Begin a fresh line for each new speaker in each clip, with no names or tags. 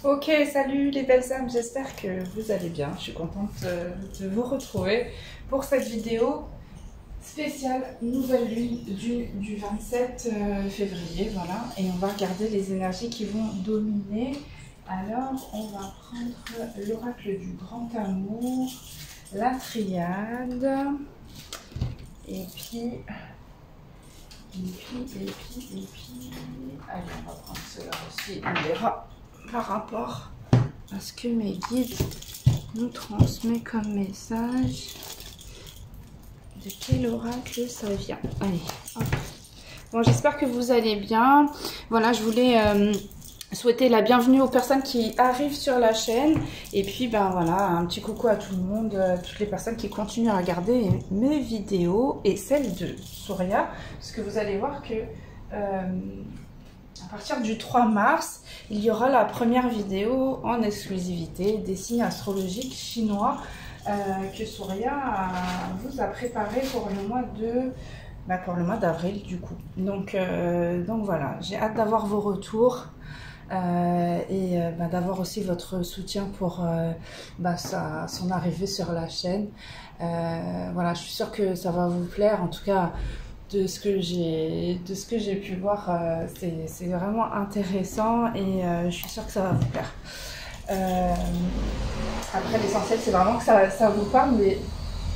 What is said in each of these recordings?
Ok, salut les belles âmes, j'espère que vous allez bien. Je suis contente de vous retrouver pour cette vidéo spéciale nouvelle lune du 27 février. Voilà, et on va regarder les énergies qui vont dominer. Alors, on va prendre l'oracle du grand amour, la triade, et puis... Allez, on va prendre cela aussi, on verra par rapport à ce que mes guides nous transmettent comme message. De quel oracle ça vient? Allez, hop. Bon, j'espère que vous allez bien. Voilà, je voulais souhaiter la bienvenue aux personnes qui arrivent sur la chaîne. Et puis, ben voilà, un petit coucou à tout le monde, toutes les personnes qui continuent à regarder mes vidéos et celles de Surya. Parce que vous allez voir que à partir du 3 mars, il y aura la première vidéo en exclusivité des signes astrologiques chinois que Surya vous a préparé pour le mois de... pour le mois d'avril du coup. Donc voilà, j'ai hâte d'avoir vos retours et d'avoir aussi votre soutien pour son arrivée sur la chaîne. Voilà, je suis sûre que ça va vous plaire. En tout cas, de ce que j'ai pu voir, c'est vraiment intéressant et je suis sûre que ça va vous plaire. Après, l'essentiel, c'est vraiment que ça vous parle, mais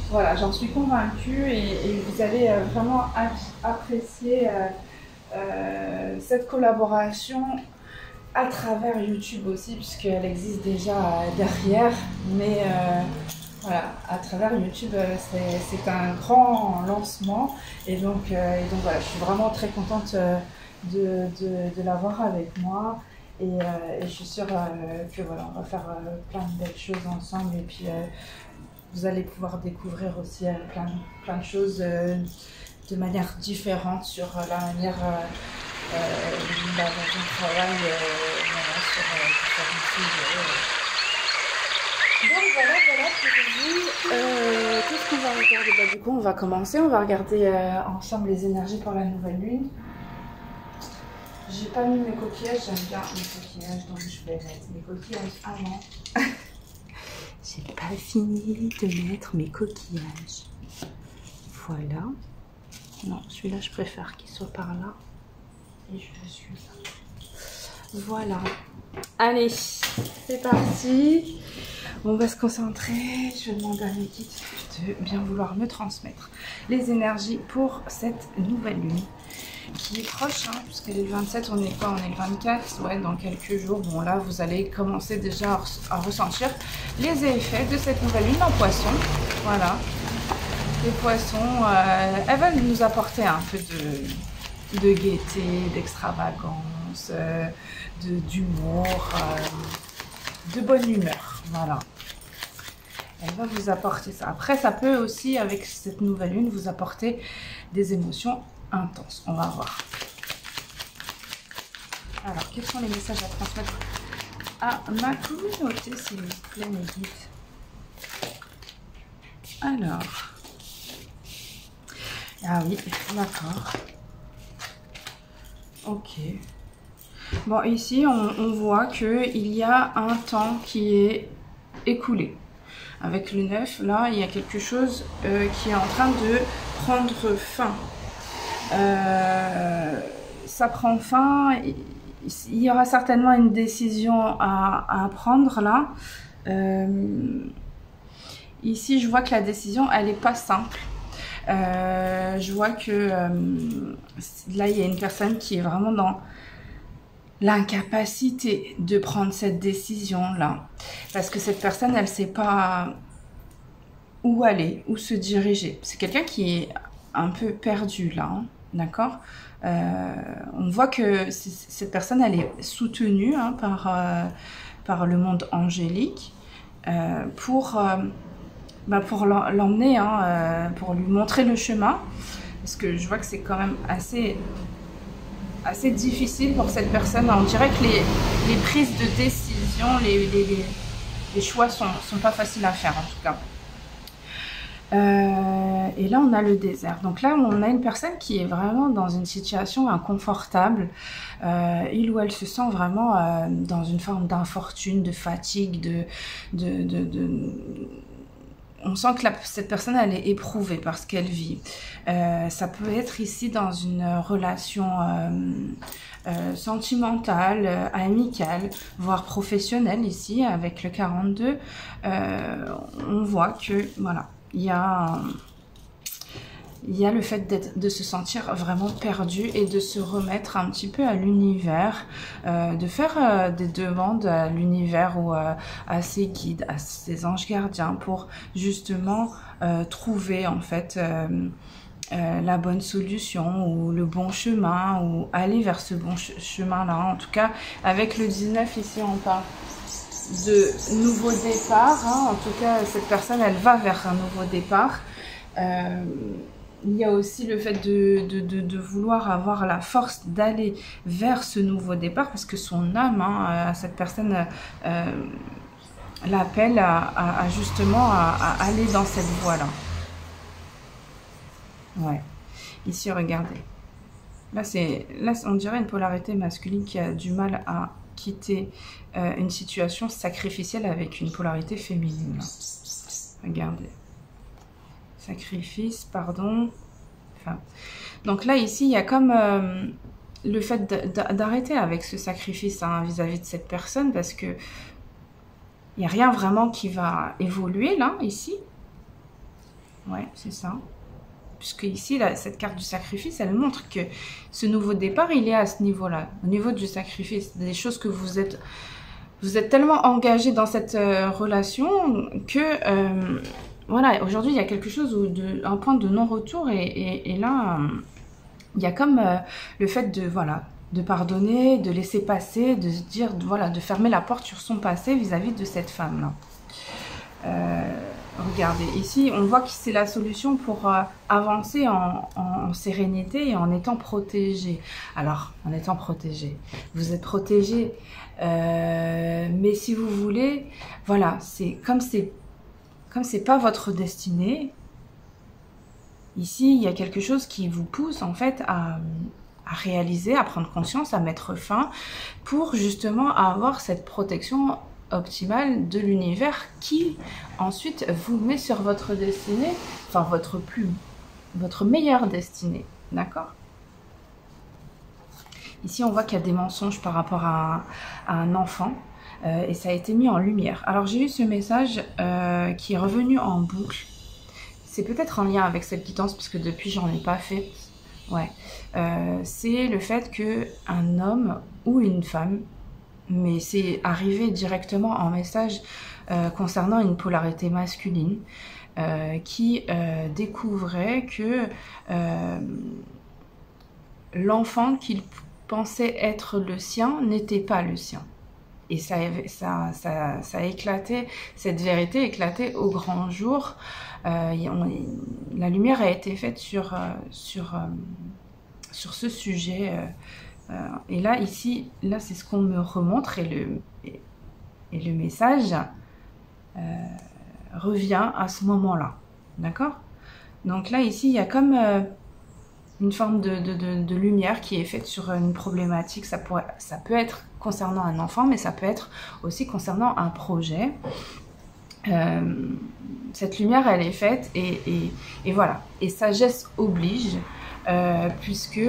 voilà, j'en suis convaincue et vous allez vraiment apprécier cette collaboration à travers YouTube aussi, puisqu'elle existe déjà derrière, mais voilà, à travers YouTube, c'est un grand lancement et donc voilà, je suis vraiment très contente de l'avoir avec moi et je suis sûre que voilà, on va faire plein de belles choses ensemble et puis vous allez pouvoir découvrir aussi plein de choses de manière différente sur la manière dont on travaille voilà, sur différents sujets. Donc voilà pour vous. Qu'est-ce qu'on va regarder? Du coup, on va commencer. On va regarder ensemble les énergies pour la nouvelle lune. J'ai pas mis mes coquillages, j'aime bien mes coquillages, donc je vais mettre mes coquillages avant. J'ai pas fini de mettre mes coquillages. Voilà. Non, celui-là, je préfère qu'il soit par là. Et je suis là. Voilà. Allez, c'est parti. On va se concentrer. Je vais demander à mes guides de bien vouloir me transmettre les énergies pour cette nouvelle lune qui est proche, hein, puisqu'elle est le 27, on est quoi? On est le 24, ouais, dans quelques jours. Bon, là, vous allez commencer déjà à ressentir les effets de cette nouvelle lune en poisson. Voilà. Les poissons, elles veulent nous apporter un peu de gaieté, d'extravagance, d'humour, de bonne humeur. Voilà. Elle va vous apporter ça. Après, ça peut aussi, avec cette nouvelle lune, vous apporter des émotions intenses. On va voir. Alors, quels sont les messages à transmettre à ma communauté, s'il vous plaît, mes guides? Alors... Ah oui, d'accord. Ok. Bon, ici, on voit qu'il y a un temps qui est écoulé. Avec le 9, là, il y a quelque chose qui est en train de prendre fin. Ça prend fin. Il y aura certainement une décision à prendre, là. Ici, je vois que la décision, elle n'est pas simple. Je vois que là, il y a une personne qui est vraiment dans l'incapacité de prendre cette décision-là. Parce que cette personne, elle ne sait pas où aller, où se diriger. C'est quelqu'un qui est un peu perdu là, hein, d'accord? On voit que cette personne, elle est soutenue hein, par le monde angélique pour l'emmener, hein, pour lui montrer le chemin. Parce que je vois que c'est quand même assez difficile pour cette personne. On dirait que les prises de décision, les choix sont pas faciles à faire en tout cas. Et là, on a le désert. Donc là, on a une personne qui est vraiment dans une situation inconfortable. Il ou elle se sent vraiment dans une forme d'infortune, de fatigue, on sent que cette personne, elle est éprouvée par ce qu'elle vit. Ça peut être ici dans une relation sentimentale, amicale, voire professionnelle ici, avec le 42. On voit que, voilà, il y a le fait de se sentir vraiment perdu et de se remettre un petit peu à l'univers, de faire des demandes à l'univers ou à ses guides, à ses anges gardiens pour justement trouver en fait la bonne solution ou le bon chemin ou aller vers ce bon chemin-là. En tout cas, avec le 19 ici, on parle de nouveau départ. Hein. En tout cas, cette personne, elle va vers un nouveau départ. Il y a aussi le fait de vouloir avoir la force d'aller vers ce nouveau départ parce que son âme, hein, cette personne l'appelle à justement à aller dans cette voie-là. Ouais. Ici, regardez. Là, on dirait une polarité masculine qui a du mal à quitter une situation sacrificielle avec une polarité féminine. Là. Regardez. Sacrifice, pardon. Enfin, donc là, ici, il y a comme le fait d'arrêter avec ce sacrifice hein, vis-à-vis de cette personne parce que il n'y a rien vraiment qui va évoluer là, ici. Ouais, c'est ça. Puisque ici, là, cette carte du sacrifice, elle montre que ce nouveau départ, il est à ce niveau-là. Au niveau du sacrifice, des choses que vous êtes tellement engagé dans cette relation que... voilà, aujourd'hui, il y a quelque chose, un point de non-retour et là, il y a comme le fait de pardonner, de laisser passer, de se dire, voilà, de fermer la porte sur son passé vis-à-vis de cette femme-là. Regardez, ici, on voit que c'est la solution pour avancer en sérénité et en étant protégé. Alors, en étant protégé, vous êtes protégé, mais si vous voulez, voilà, c'est comme c'est pas votre destinée, ici, il y a quelque chose qui vous pousse en fait à réaliser, à prendre conscience, à mettre fin pour justement avoir cette protection optimale de l'univers qui ensuite vous met sur votre destinée, enfin votre meilleure destinée, d'accord? Ici, on voit qu'il y a des mensonges par rapport à un enfant. Et ça a été mis en lumière. Alors j'ai eu ce message qui est revenu en boucle. C'est peut-être en lien avec cette quittance parce que depuis j'en ai pas fait. Ouais. C'est le fait que un homme ou une femme, mais c'est arrivé directement en message concernant une polarité masculine qui découvrait que l'enfant qu'il pensait être le sien n'était pas le sien. Et ça a éclaté, cette vérité éclatait au grand jour. La lumière a été faite sur ce sujet. Et là, ici, là, c'est ce qu'on me remontre. Et le message revient à ce moment-là. D'accord? Donc là, ici, il y a comme une forme de lumière qui est faite sur une problématique. Ça peut être concernant un enfant, mais ça peut être aussi concernant un projet. Cette lumière, elle est faite et voilà. Et sagesse oblige, puisque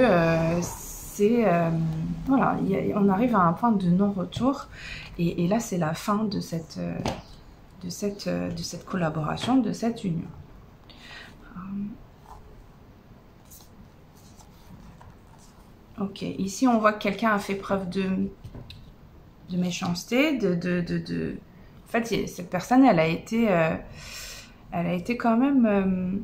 voilà, on arrive à un point de non-retour. Et là, c'est la fin de cette collaboration, de cette union. Ok, ici on voit que quelqu'un a fait preuve de méchanceté, En fait, cette personne, elle a été quand même...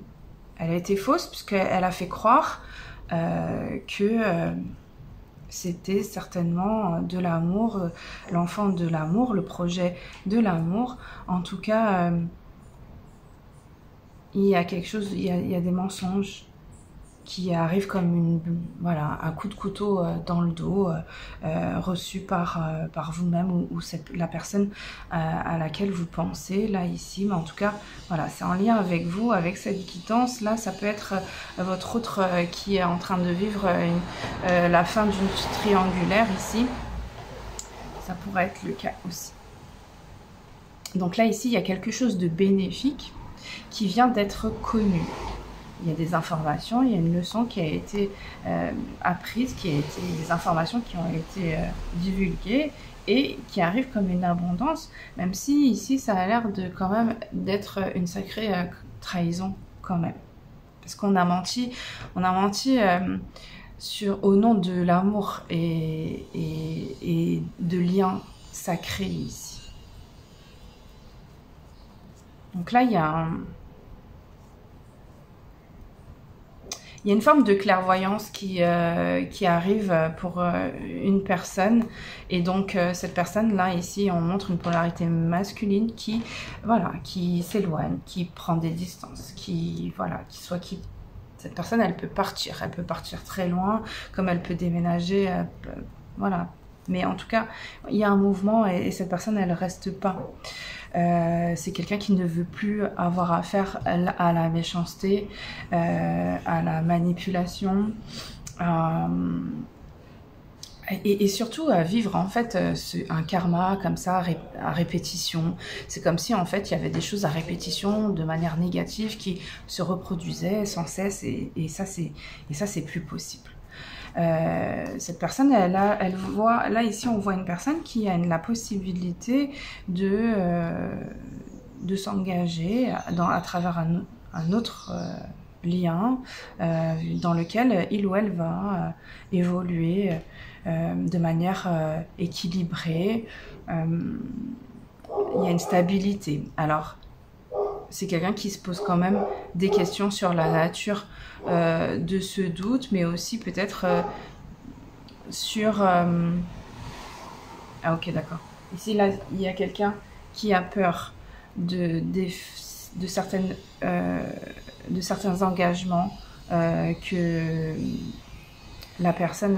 elle a été fausse, puisqu'elle a fait croire que c'était certainement de l'amour, l'enfant de l'amour, le projet de l'amour. En tout cas, il y a quelque chose, il y a des mensonges
qui arrive comme voilà, un coup de couteau dans le dos, reçu par vous-même ou la personne à laquelle vous pensez, là, ici. Mais en tout cas, voilà, c'est en lien avec vous, avec cette quittance. Là, ça peut être votre autre qui est en train de vivre la fin d'une triangulaire, ici. Ça pourrait être le cas aussi. Donc là, ici, il y a quelque chose de bénéfique qui vient d'être connu. Il y a des informations, il y a une leçon qui a été apprise, des informations qui ont été divulguées et qui arrivent comme une abondance, même si ici, ça a l'air de quand même d'être une sacrée trahison quand même. Parce qu'on a menti, au nom de l'amour et de liens sacrés ici. Donc là, il y a une forme de clairvoyance qui arrive pour une personne. Et donc, cette personne-là, ici, on montre une polarité masculine qui s'éloigne, qui prend des distances, cette personne, elle peut partir très loin, comme elle peut déménager, voilà. Mais en tout cas, il y a un mouvement et cette personne, elle reste pas. C'est quelqu'un qui ne veut plus avoir affaire à la méchanceté, à la manipulation, et surtout à vivre en fait un karma comme ça à répétition. C'est comme si en fait il y avait des choses à répétition de manière négative qui se reproduisaient sans cesse, et ça c'est plus possible. Cette personne, elle voit, là ici on voit une personne qui a la possibilité de s'engager à travers un autre lien dans lequel il ou elle va évoluer de manière équilibrée. Il y a une stabilité. Alors, c'est quelqu'un qui se pose quand même des questions sur la nature de ce doute, mais aussi peut-être sur... Ah ok, d'accord. Ici, là, il y a quelqu'un qui a peur de certains engagements que la personne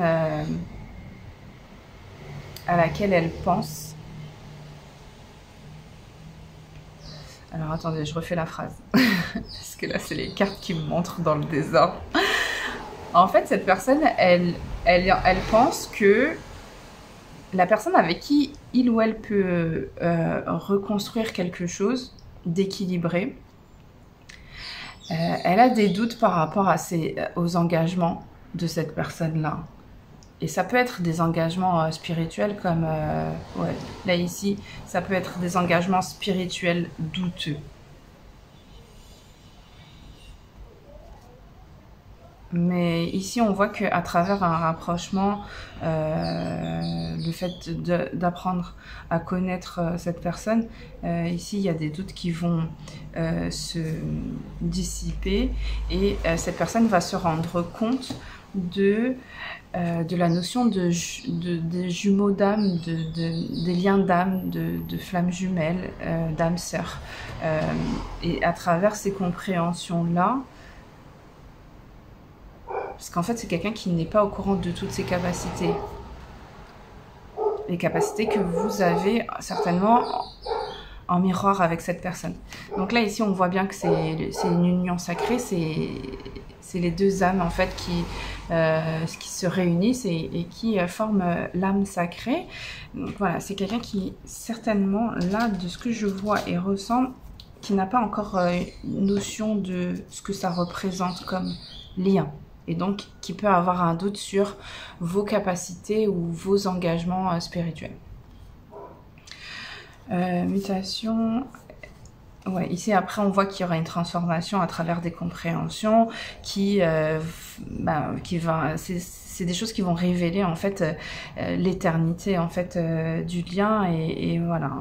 à laquelle elle pense. Alors attendez, je refais la phrase. Parce que là, c'est les cartes qui me montrent dans le désordre. En fait, cette personne, elle pense que la personne avec qui il ou elle peut reconstruire quelque chose d'équilibré, elle a des doutes par rapport aux engagements de cette personne-là. Et ça peut être des engagements spirituels comme... là, ici, ça peut être des engagements spirituels douteux. Mais ici, on voit qu'à travers un rapprochement, le fait d'apprendre à connaître cette personne, ici, il y a des doutes qui vont se dissiper et cette personne va se rendre compte de la notion de jumeaux d'âme, des liens d'âme, de flammes jumelles, d'âme sœur. Et à travers ces compréhensions-là, parce qu'en fait, c'est quelqu'un qui n'est pas au courant de toutes ses capacités. Les capacités que vous avez certainement en miroir avec cette personne. Donc là, ici, on voit bien que c'est une union sacrée, c'est les deux âmes en fait qui se réunissent et qui forment l'âme sacrée. Donc voilà, c'est quelqu'un qui certainement, là, de ce que je vois et ressens, qui n'a pas encore une notion de ce que ça représente comme lien. Et donc qui peut avoir un doute sur vos capacités ou vos engagements spirituels. Mutation... Ouais, ici après on voit qu'il y aura une transformation à travers des compréhensions c'est des choses qui vont révéler en fait l'éternité en fait du lien et voilà,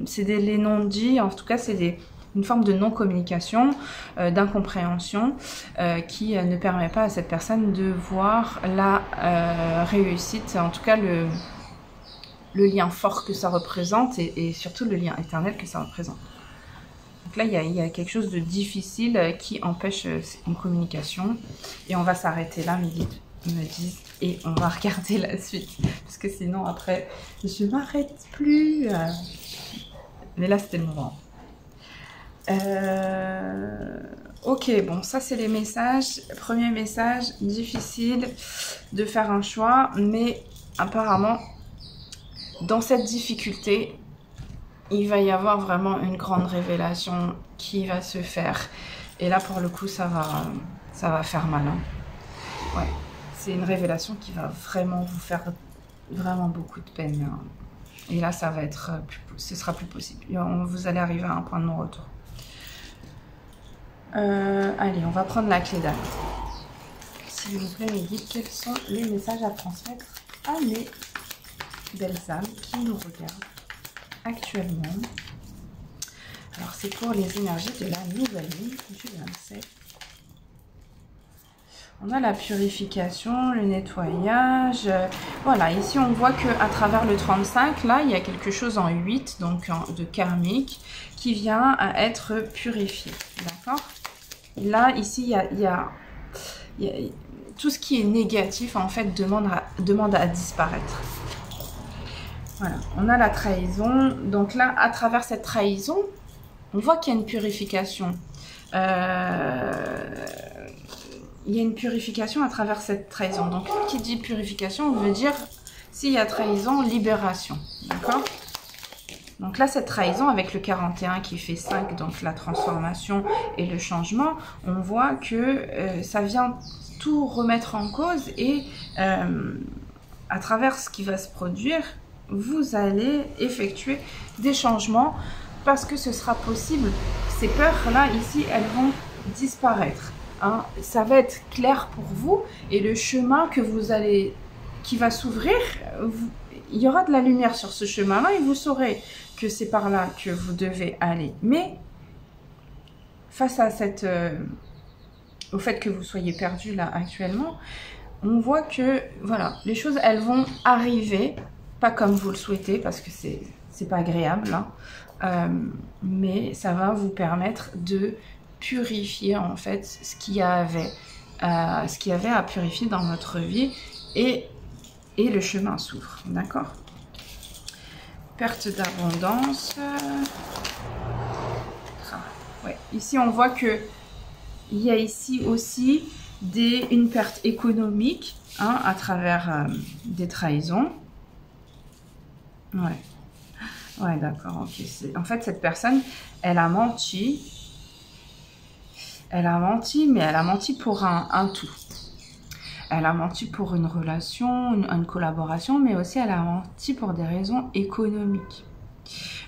c'est les non-dits, en tout cas c'est une forme de non-communication, d'incompréhension qui ne permet pas à cette personne de voir la réussite, en tout cas le lien fort que ça représente et surtout le lien éternel que ça représente. Donc là, il y a quelque chose de difficile qui empêche une communication. Et on va s'arrêter là, mes guides me disent. Et on va regarder la suite. Parce que sinon, après, je m'arrête plus. Mais là, c'était le moment. Ok, bon, ça, c'est les messages. Premier message, difficile de faire un choix. Mais apparemment, dans cette difficulté, il va y avoir vraiment une grande révélation qui va se faire. Et là, pour le coup, ça va faire mal. Hein. Ouais, c'est une révélation qui va vraiment vous faire vraiment beaucoup de peine. Hein. Et là, ça va être, ce sera plus possible. Vous allez arriver à un point de non-retour. Allez, on va prendre la clé d'âme. S'il vous plaît, mes guides, quels sont les messages à transmettre à mes belles âmes qui nous regardent actuellement? Alors, c'est pour les énergies de la nouvelle lune du 27. On a la purification, le nettoyage. Voilà, ici on voit qu'à travers le 35, là, il y a quelque chose en 8, donc de karmique, qui vient à être purifié. D'accord? Là, ici, il y a tout ce qui est négatif, en fait, demande à disparaître. Voilà, on a la trahison. Donc là, à travers cette trahison, on voit qu'il y a une purification. Il y a une purification à travers cette trahison. Donc, qui dit purification, veut dire, s'il y a trahison, libération. D'accord? Donc là, cette trahison, avec le 41 qui fait 5, donc la transformation et le changement, on voit que ça vient tout remettre en cause et à travers ce qui va se produire, vous allez effectuer des changements parce que ce sera possible. Ces peurs-là, ici, elles vont disparaître. Hein. Ça va être clair pour vous et le chemin que qui va s'ouvrir, il y aura de la lumière sur ce chemin-là et vous saurez que c'est par là que vous devez aller. Mais face à au fait que vous soyez perdu là actuellement, on voit que voilà, les choses elles vont arriver, pas comme vous le souhaitez parce que c'est pas agréable, hein, mais ça va vous permettre de purifier en fait ce qu'il y avait à purifier dans votre vie et le chemin s'ouvre, d'accord? Perte d'abondance. Ouais. Ici, on voit que il y a ici aussi une perte économique, hein, à travers des trahisons. Ouais. Ouais, d'accord. Ok. En fait, cette personne, elle a menti. Elle a menti, mais elle a menti pour un tout. Elle a menti pour une relation, une collaboration, mais aussi elle a menti pour des raisons économiques.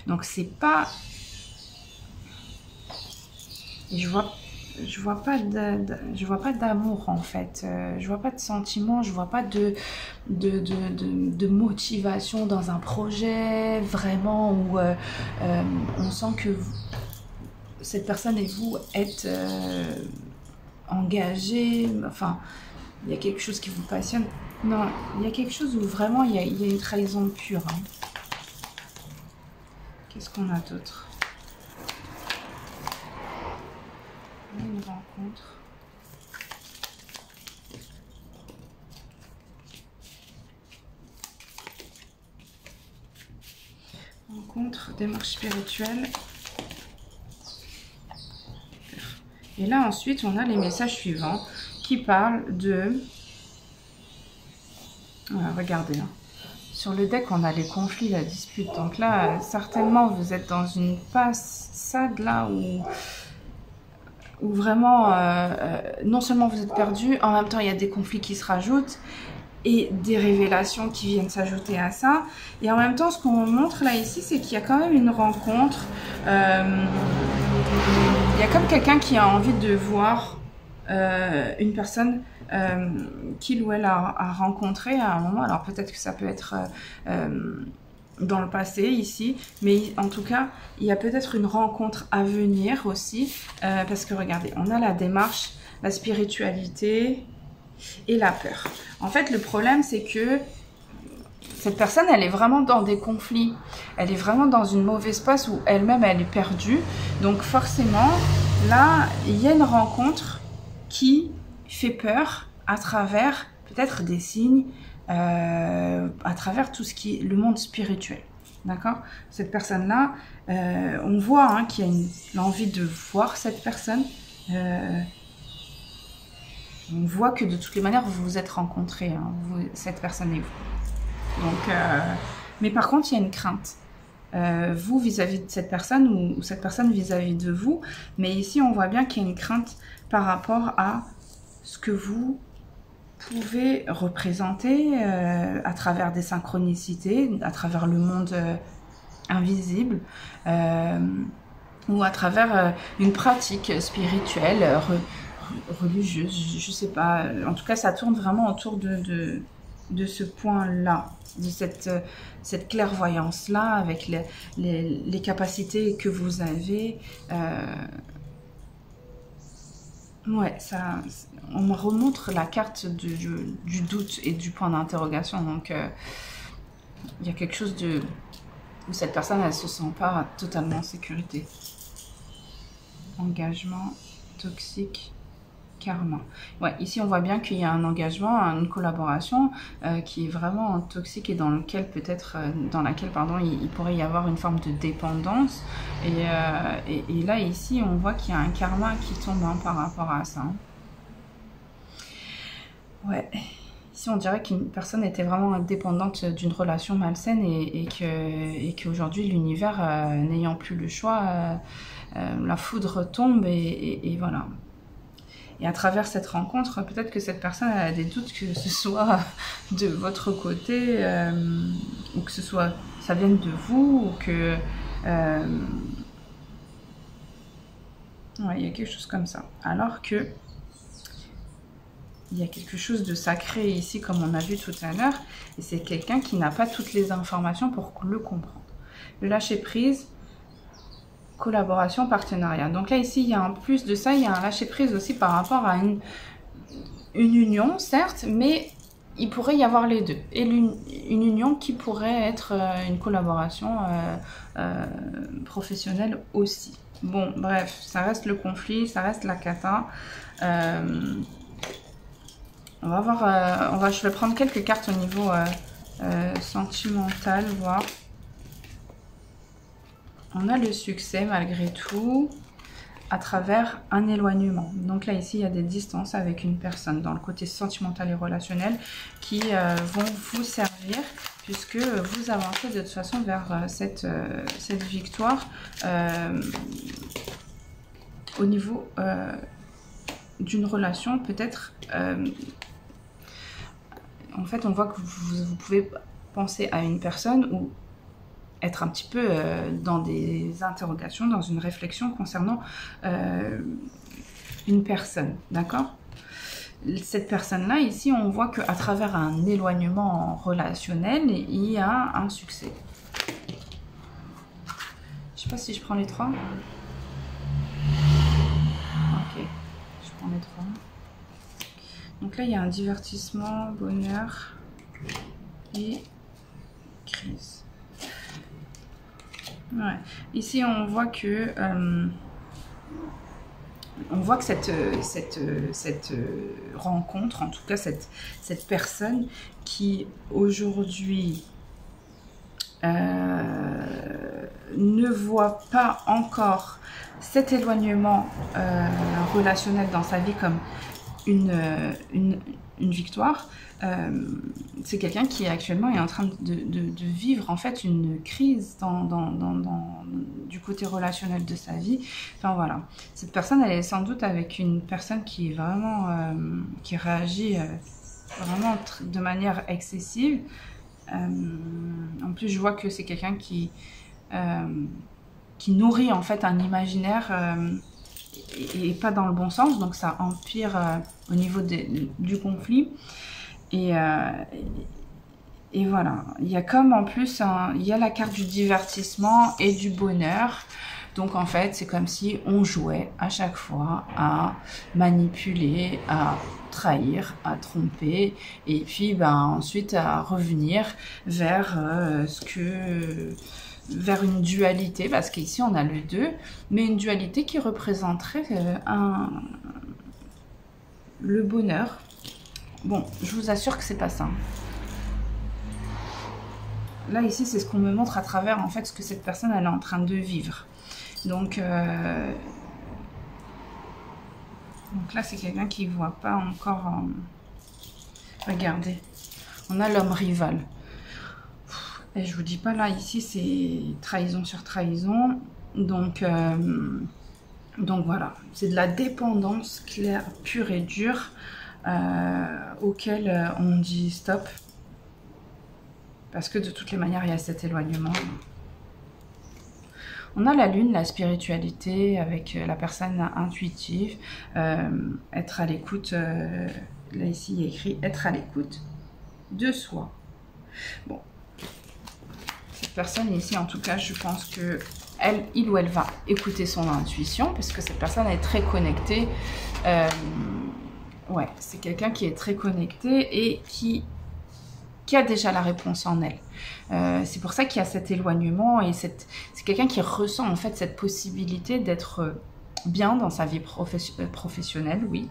Donc c'est pas... Je vois pas d'amour en fait. Je vois pas de sentiment, je vois pas de motivation dans un projet vraiment où on sent que cette personne et vous êtes engagés. Enfin, il y a quelque chose qui vous passionne. Non, il y a quelque chose où vraiment il y a une trahison pure. Hein. Qu'est-ce qu'on a d'autre? Une rencontre. Rencontre, démarche spirituelle. Et là ensuite on a les messages suivants qui parlent de... Voilà, regardez. Hein. Sur le deck, on a les conflits, la dispute. Donc là, certainement, vous êtes dans une passade là où vraiment, non seulement vous êtes perdu, en même temps, il y a des conflits qui se rajoutent et des révélations qui viennent s'ajouter à ça. Et en même temps, ce qu'on montre là ici, c'est qu'il y a quand même une rencontre. Il y a comme quelqu'un qui a envie de voir une personne qu'il ou elle a rencontré à un moment. Alors peut-être que ça peut être dans le passé ici, mais en tout cas il y a peut-être une rencontre à venir aussi, parce que regardez, on a la démarche, la spiritualité et la peur. En fait le problème c'est que cette personne, elle est vraiment dans des conflits. Elle est vraiment dans une mauvaise passe où elle-même, elle est perdue. Donc forcément, là, il y a une rencontre qui fait peur à travers peut-être des signes, à travers tout ce qui est le monde spirituel. D'accord? Cette personne-là, on voit hein, qu'il y a l'envie de voir cette personne. On voit que de toutes les manières, vous vous êtes rencontrés, hein, cette personne et vous. Donc, mais par contre, il y a une crainte. Vous vis-à-vis de cette personne ou cette personne vis-à-vis de vous. Mais ici, on voit bien qu'il y a une crainte par rapport à ce que vous pouvez représenter à travers des synchronicités, à travers le monde invisible ou à travers une pratique spirituelle, religieuse, je sais pas. En tout cas, ça tourne vraiment autour de ce point-là, de cette clairvoyance-là, avec les capacités que vous avez. Ouais, ça, on me remontre la carte du doute et du point d'interrogation. Donc, il y a quelque chose où cette personne, elle se sent pas totalement en sécurité. Engagement toxique. Karma. Ouais, ici on voit bien qu'il y a un engagement, une collaboration qui est vraiment toxique et dans laquelle il pourrait y avoir une forme de dépendance. Et là ici on voit qu'il y a un karma qui tombe hein, par rapport à ça. Ouais. Ici on dirait qu'une personne était vraiment dépendante d'une relation malsaine et qu'aujourd'hui l'univers n'ayant plus le choix, la foudre tombe et voilà. Et à travers cette rencontre, peut-être que cette personne a des doutes que ce soit de votre côté, ou que ça vienne de vous, ou que... ouais, il y a quelque chose comme ça. Alors que il y a quelque chose de sacré ici, comme on a vu tout à l'heure, et c'est quelqu'un qui n'a pas toutes les informations pour le comprendre. Le lâcher prise, collaboration, partenariat. Donc là, ici, il y a en plus de ça, il y a un lâcher-prise aussi par rapport à une union, certes, mais il pourrait y avoir les deux. Et une union qui pourrait être une collaboration professionnelle aussi. Bon, bref, ça reste le conflit, ça reste la cata. On va voir, je vais prendre quelques cartes au niveau sentimental, voir. On a le succès malgré tout à travers un éloignement. Donc là, ici, il y a des distances avec une personne dans le côté sentimental et relationnel qui vont vous servir puisque vous avancez de toute façon vers cette victoire au niveau d'une relation peut-être. En fait, on voit que vous pouvez penser à une personne ou être un petit peu dans des interrogations, dans une réflexion concernant une personne, d'accord? Cette personne-là, ici, on voit qu'à travers un éloignement relationnel, il y a un succès. Je sais pas si je prends les trois. Ok, je prends les trois. Donc là, il y a un divertissement, bonheur et crise. Ouais. Ici, on voit que cette rencontre, en tout cas cette personne qui aujourd'hui ne voit pas encore cet éloignement relationnel dans sa vie comme une victoire, c'est quelqu'un qui actuellement est en train de vivre en fait une crise du côté relationnel de sa vie. Enfin voilà, cette personne elle est sans doute avec une personne qui est vraiment qui réagit vraiment de manière excessive. En plus je vois que c'est quelqu'un qui nourrit en fait un imaginaire et pas dans le bon sens, donc ça empire au niveau du conflit. Et voilà, il y a comme en plus, il y a la carte du divertissement et du bonheur. Donc en fait, c'est comme si on jouait à chaque fois à manipuler, à trahir, à tromper, et puis ensuite à revenir vers vers une dualité, parce qu'ici on a le 2, mais une dualité qui représenterait le bonheur. Bon, je vous assure que c'est pas ça. Là, ici, c'est ce qu'on me montre à travers, en fait, ce que cette personne, elle est en train de vivre. Donc là, c'est quelqu'un qui ne voit pas encore... Regardez, on a l'homme rival. Et je vous dis pas, là, ici, c'est trahison sur trahison. Donc voilà, c'est de la dépendance claire, pure et dure, auquel on dit stop. Parce que de toutes les manières, il y a cet éloignement. On a la lune, la spiritualité, avec la personne intuitive, être à l'écoute, là ici il y a écrit être à l'écoute de soi. Bon, cette personne ici, en tout cas, je pense que il ou elle va écouter son intuition, parce que cette personne est très connectée. Ouais, c'est quelqu'un qui est très connecté et qui a déjà la réponse en elle. C'est pour ça qu'il y a cet éloignement et c'est quelqu'un qui ressent en fait cette possibilité d'être bien dans sa vie professionnelle, oui,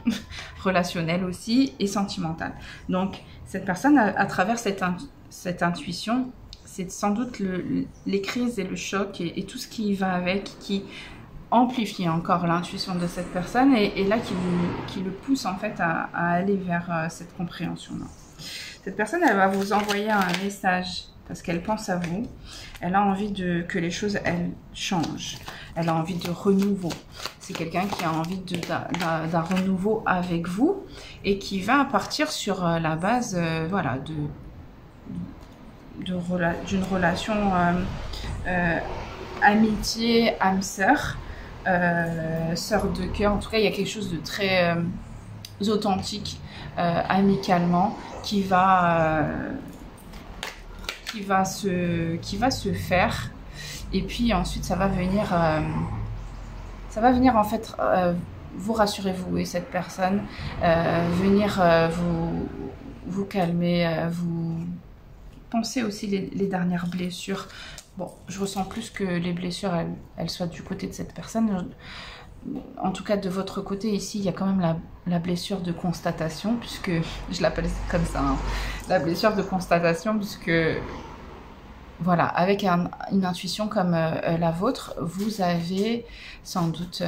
relationnelle aussi et sentimentale. Donc cette personne, à travers cette intuition, c'est sans doute les crises et le choc et tout ce qui va avec, qui amplifie encore l'intuition de cette personne et là qui le pousse en fait à aller vers cette compréhension-là. Cette personne, elle va vous envoyer un message parce qu'elle pense à vous. Elle a envie que les choses, elles changent. Elle a envie de renouveau. C'est quelqu'un qui a envie d'un renouveau avec vous et qui va partir sur la base voilà, d'une relation amitié, âme-sœur, sœur de cœur. En tout cas, il y a quelque chose de très authentique, amicalement, qui va se faire, et puis ensuite ça va venir en fait vous rassurer, vous et cette personne, venir vous calmer, vous pensez aussi les dernières blessures. Bon, je ressens plus que les blessures elles soient du côté de cette personne. En tout cas, de votre côté, ici, il y a quand même la blessure de constatation, puisque je l'appelle comme ça, hein, la blessure de constatation, puisque, voilà, avec une intuition comme la vôtre, vous avez sans doute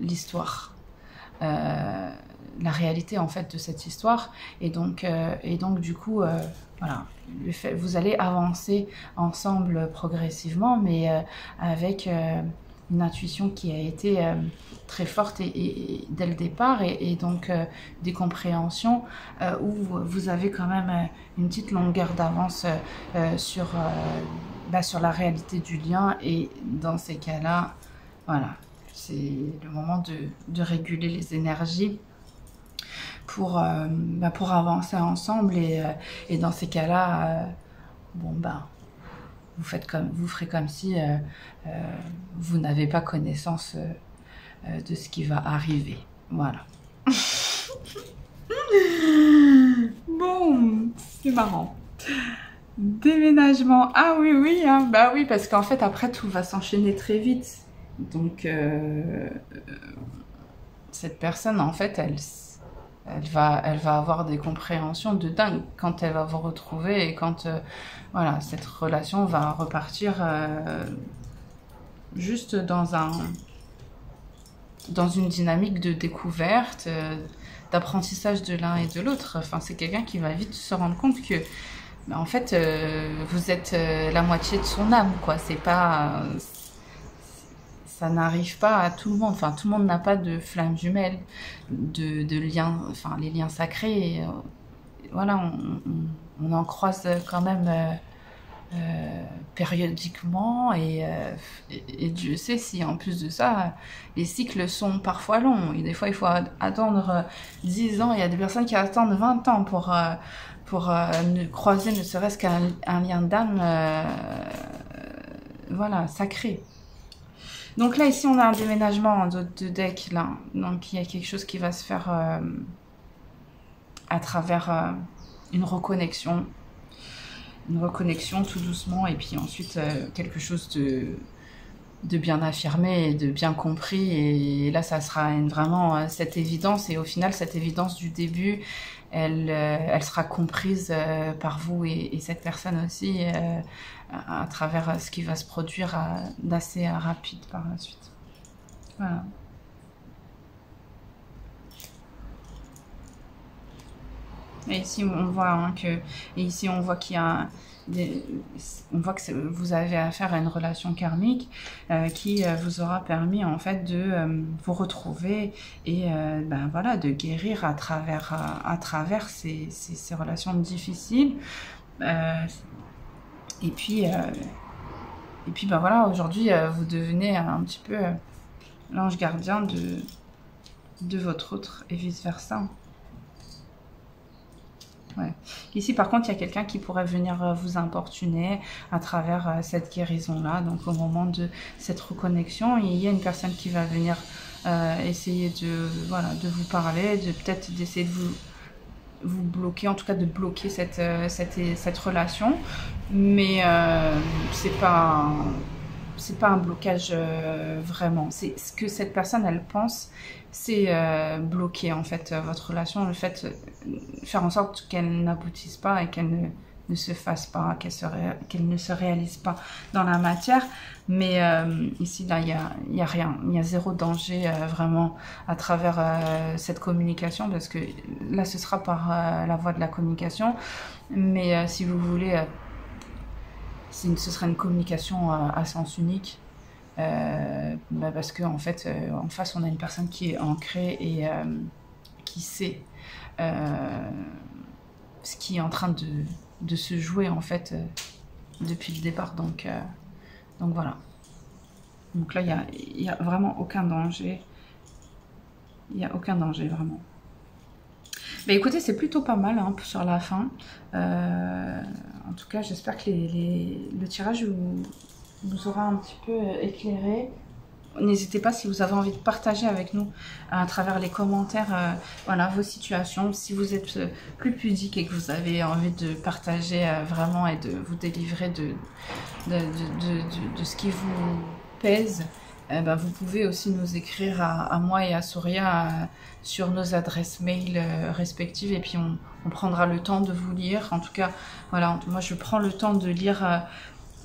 l'histoire, la réalité, en fait, de cette histoire, et donc du coup, voilà, vous allez avancer ensemble progressivement, mais avec... une intuition qui a été très forte et dès le départ et donc des compréhensions où vous avez quand même une petite longueur d'avance sur la réalité du lien, et dans ces cas-là, voilà, c'est le moment de réguler les énergies pour avancer ensemble et dans ces cas-là, vous ferez comme si vous n'avez pas connaissance de ce qui va arriver. Voilà. Bon, c'est marrant. Déménagement. Ah oui, hein. Bah oui, parce qu'en fait, après, tout va s'enchaîner très vite. Donc, cette personne, en fait, elle va avoir des compréhensions de dingue quand elle va vous retrouver et quand voilà, cette relation va repartir juste dans une dynamique de découverte, d'apprentissage de l'un et de l'autre. Enfin, c'est quelqu'un qui va vite se rendre compte que en fait vous êtes la moitié de son âme, quoi. C'est pas ça n'arrive pas à tout le monde. Enfin, tout le monde n'a pas de flamme jumelle, de liens, enfin les liens sacrés. Voilà, on en croise quand même périodiquement et Dieu sait si en plus de ça, les cycles sont parfois longs. Et des fois, il faut attendre 10 ans. Il y a des personnes qui attendent 20 ans pour croiser ne serait-ce qu'un lien d'âme voilà, sacré. Donc là, ici, on a un déménagement de deck, là. Donc, il y a quelque chose qui va se faire à travers une reconnexion. Une reconnexion tout doucement. Et puis ensuite, quelque chose de bien affirmé et de bien compris. Et là, ça sera vraiment cette évidence. Et au final, cette évidence du début, elle sera comprise par vous et cette personne aussi à travers ce qui va se produire d'assez rapide par la suite. Voilà. Et ici on voit on voit qu'il y a on voit que vous avez affaire à une relation karmique qui vous aura permis en fait de vous retrouver et ben voilà, de guérir à travers ces relations difficiles. Et puis ben voilà, aujourd'hui vous devenez un petit peu l'ange gardien de votre autre et vice versa. Ouais. Ici, par contre, il y a quelqu'un qui pourrait venir vous importuner à travers cette guérison-là. Donc, au moment de cette reconnexion, il y a une personne qui va venir essayer voilà, de vous parler, peut-être d'essayer de vous bloquer, en tout cas de bloquer cette relation. Mais c'est pas un blocage vraiment. C'est ce que cette personne, elle pense, c'est bloquer en fait votre relation, le fait faire en sorte qu'elle n'aboutisse pas et qu'elle ne se fasse pas, qu'elle ne se réalise pas dans la matière. Mais ici, là, il y a rien, il y a zéro danger vraiment à travers cette communication, parce que là, ce sera par la voie de la communication. Mais si vous voulez, ce sera une communication à sens unique. Parce qu'en fait, en face, on a une personne qui est ancrée et qui sait ce qui est en train de se jouer, en fait, depuis le départ. Donc voilà. Donc là, il y a vraiment aucun danger. Il n'y a aucun danger, vraiment. Mais écoutez, c'est plutôt pas mal hein, sur la fin. En tout cas, j'espère que le tirage vous aura un petit peu éclairé. N'hésitez pas, si vous avez envie de partager avec nous à travers les commentaires voilà, vos situations. Si vous êtes plus pudique et que vous avez envie de partager vraiment et de vous délivrer de ce qui vous pèse, ben vous pouvez aussi nous écrire à moi et à Soria sur nos adresses mail respectives, et puis on prendra le temps de vous lire. En tout cas, voilà, moi je prends le temps de lire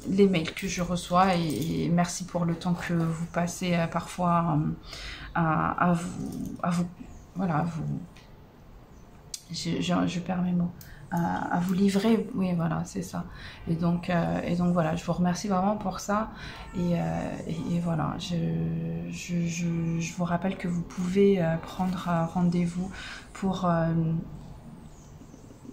les mails que je reçois, et merci pour le temps que vous passez parfois à vous voilà, je perds mes mots, à vous livrer, oui voilà, c'est ça. Et donc voilà, je vous remercie vraiment pour ça, et voilà, je vous rappelle que vous pouvez prendre rendez-vous pour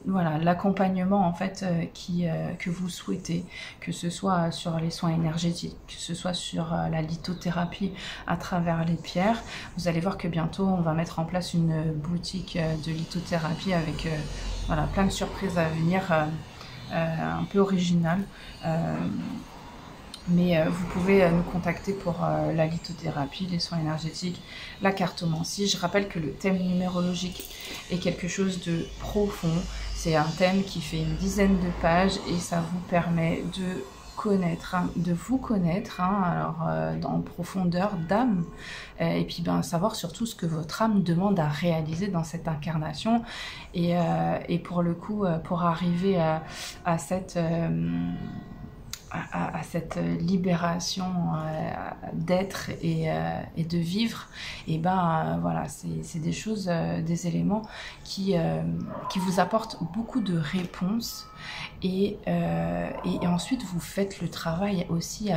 voilà, l'accompagnement en fait que vous souhaitez, que ce soit sur les soins énergétiques, que ce soit sur la lithothérapie à travers les pierres. Vous allez voir que bientôt on va mettre en place une boutique de lithothérapie avec voilà, plein de surprises à venir, un peu originales. Mais vous pouvez nous contacter pour la lithothérapie, les soins énergétiques, la cartomancie. Je rappelle que le thème numérologique est quelque chose de profond. C'est un thème qui fait une dizaine de pages et ça vous permet de connaître, hein, de vous connaître, hein, alors en profondeur d'âme, et puis ben, savoir surtout ce que votre âme demande à réaliser dans cette incarnation. Et pour le coup, pour arriver à cette libération d'être et de vivre, et ben voilà, c'est des choses, des éléments qui vous apportent beaucoup de réponses, et ensuite vous faites le travail aussi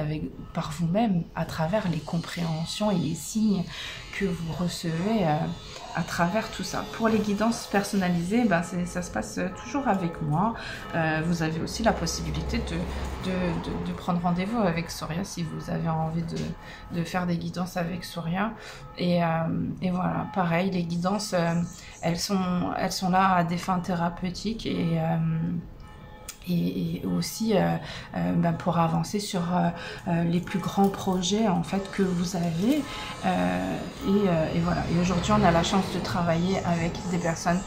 par vous-même à travers les compréhensions et les signes que vous recevez à travers tout ça. Pour les guidances personnalisées, ben ça se passe toujours avec moi. Vous avez aussi la possibilité de prendre rendez-vous avec Soria si vous avez envie de faire des guidances avec Soria. Et voilà, pareil, les guidances, elles sont là à des fins thérapeutiques, et aussi pour avancer sur les plus grands projets en fait que vous avez et voilà. Et aujourd'hui on a la chance de travailler avec des personnes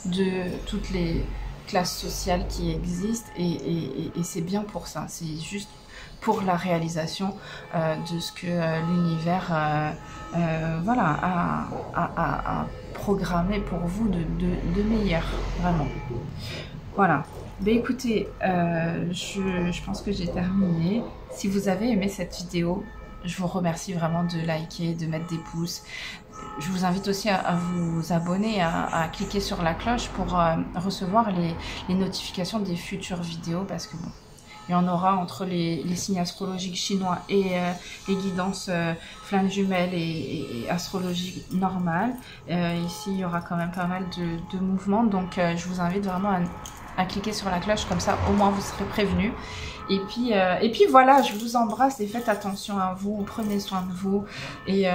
de toutes les classes sociales qui existent et c'est bien pour ça, c'est juste pour la réalisation de ce que l'univers voilà, a programmé pour vous de meilleur, vraiment. Voilà. Ben écoutez, je pense que j'ai terminé. Si vous avez aimé cette vidéo, je vous remercie vraiment de liker, de mettre des pouces. Je vous invite aussi à vous abonner, à cliquer sur la cloche pour recevoir les notifications des futures vidéos parce que bon, il y en aura entre les signes astrologiques chinois et les guidances flammes jumelles et astrologie normale. Ici, il y aura quand même pas mal de mouvements, donc je vous invite vraiment à cliquer sur la cloche, comme ça au moins vous serez prévenus. Et puis voilà, je vous embrasse et faites attention à vous, prenez soin de vous et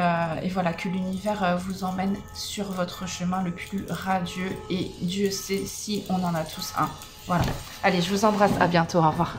voilà, que l'univers vous emmène sur votre chemin le plus radieux et Dieu sait si on en a tous un. Voilà, allez, je vous embrasse, à bientôt, au revoir.